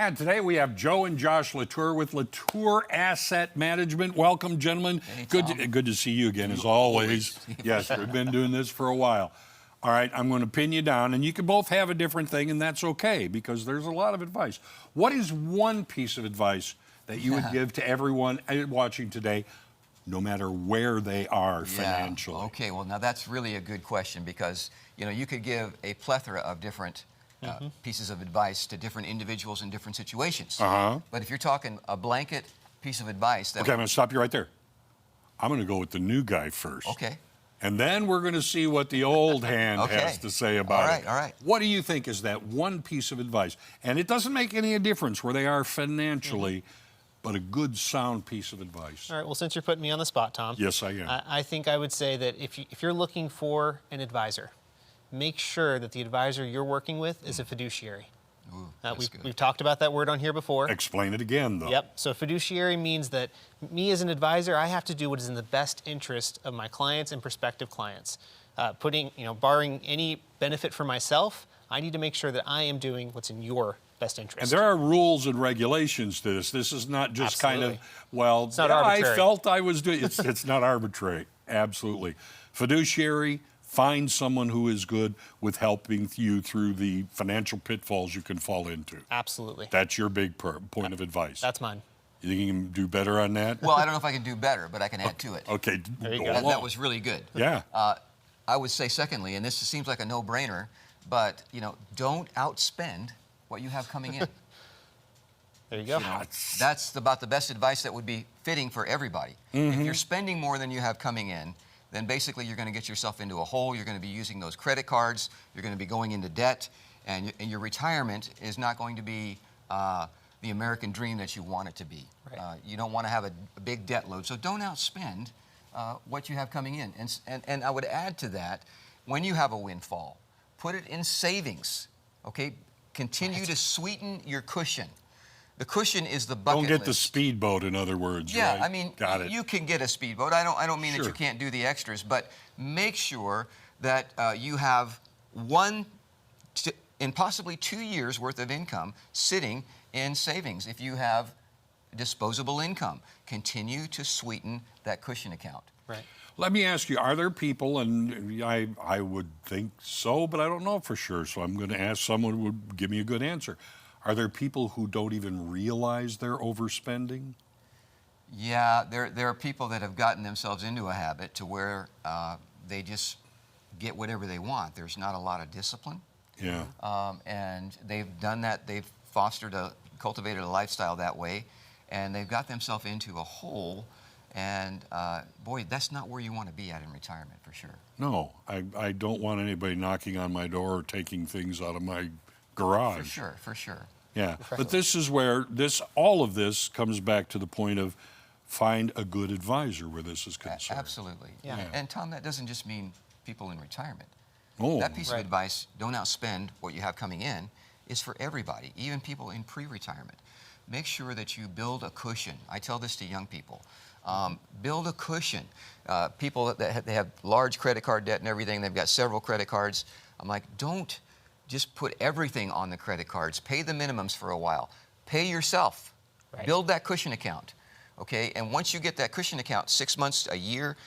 And today we have Joe and Josh Latour with Latour Asset Management. Welcome, gentlemen. Hey, good to see you again, as always. Yes, we've been doing this for a while. All right, I'm going to pin you down, and you can both have a different thing, and that's okay, because there's a lot of advice. What is one piece of advice that you would give to everyone watching today, no matter where they are financially? Okay, well, now that's really a good question, because you could give a plethora of different pieces of advice to different individuals in different situations. But if you're talking a blanket piece of advice that... Okay, I'm going to stop you right there. I'm going to go with the new guy first. Okay. And then we're going to see what the old hand has to say about it. All right. What do you think is that one piece of advice? And it doesn't make any difference where they are financially, but a good, sound piece of advice. All right, well, since you're putting me on the spot, Tom. Yes, I am. I think I would say that if you're looking for an advisor, make sure that the advisor you're working with is a fiduciary. Ooh, that's good. We've talked about that word on here before. Explain it again, though. Yep. So fiduciary means that me as an advisor, I have to do what is in the best interest of my clients and prospective clients. Barring any benefit for myself, I need to make sure that I am doing what's in your best interest. And there are rules and regulations to this. This is not just kind of, well, it's not arbitrary. I felt I was doing it. It's not arbitrary. Absolutely. Fiduciary. Find someone who is good with helping you through the financial pitfalls you can fall into. Absolutely. That's your big point of advice. That's mine. You think you can do better on that? Well, I don't know if I can do better, but I can add to it. Okay. There you go. That was really good. Yeah. I would say, secondly, and this seems like a no-brainer, but don't outspend what you have coming in. There you go. That's about the best advice that would be fitting for everybody. If you're spending more than you have coming in, then basically you're going to get yourself into a hole. You're going to be using those credit cards. You're going to be going into debt. And your retirement is not going to be the American dream that you want it to be. Right. You don't want to have a big debt load. So don't outspend what you have coming in. And I would add to that, when you have a windfall, put it in savings. Okay? Continue to sweeten your cushion. The cushion is the bucket list. Don't get the speedboat, in other words. Yeah, right? I mean, you can get a speedboat. I don't mean that you can't do the extras, but make sure that you have in possibly 2 years worth of income sitting in savings. If you have disposable income, continue to sweeten that cushion account. Right. Let me ask you, are there people, and I would think so, but I don't know for sure, so I'm going to ask someone who would give me a good answer. Are there people who don't even realize they're overspending? Yeah, there are people that have gotten themselves into a habit to where they just get whatever they want. There's not a lot of discipline. Yeah. And they've done that. They've cultivated a lifestyle that way, and they've got themselves into a hole. And boy, that's not where you want to be at in retirement, for sure. No, I don't want anybody knocking on my door or taking things out of my garage. For sure. Yeah, but this is where all of this comes back to the point of find a good advisor where this is concerned. Absolutely. Yeah. And Tom, that doesn't just mean people in retirement. Oh, that piece of advice, don't outspend what you have coming in, is for everybody, even people in pre-retirement. Make sure that you build a cushion. I tell this to young people. Build a cushion. People that they have large credit card debt and everything, they've got several credit cards. I'm like, don't just put everything on the credit cards. Pay the minimums for a while. Pay yourself. Right. Build that cushion account. Okay? And once you get that cushion account, 6 months, a year,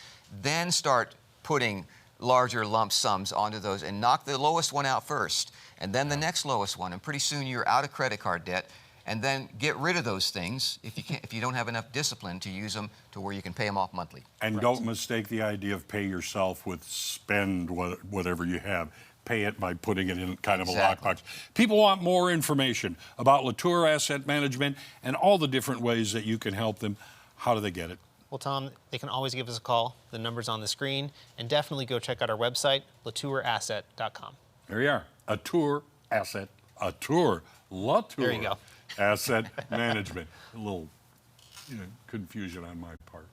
then start putting larger lump sums onto those and knock the lowest one out first, and then the next lowest one. And pretty soon you're out of credit card debt. And then get rid of those things if you don't have enough discipline to use them to where you can pay them off monthly. And don't mistake the idea of pay yourself with spend whatever you have. Pay it by putting it in kind of a lockbox. People want more information about Latour Asset Management and all the different ways that you can help them. How do they get it? Well, Tom, they can always give us a call. The number's on the screen. And definitely go check out our website, latourasset.com. There you are. Latour Asset There you go. Asset Management. A little confusion on my part.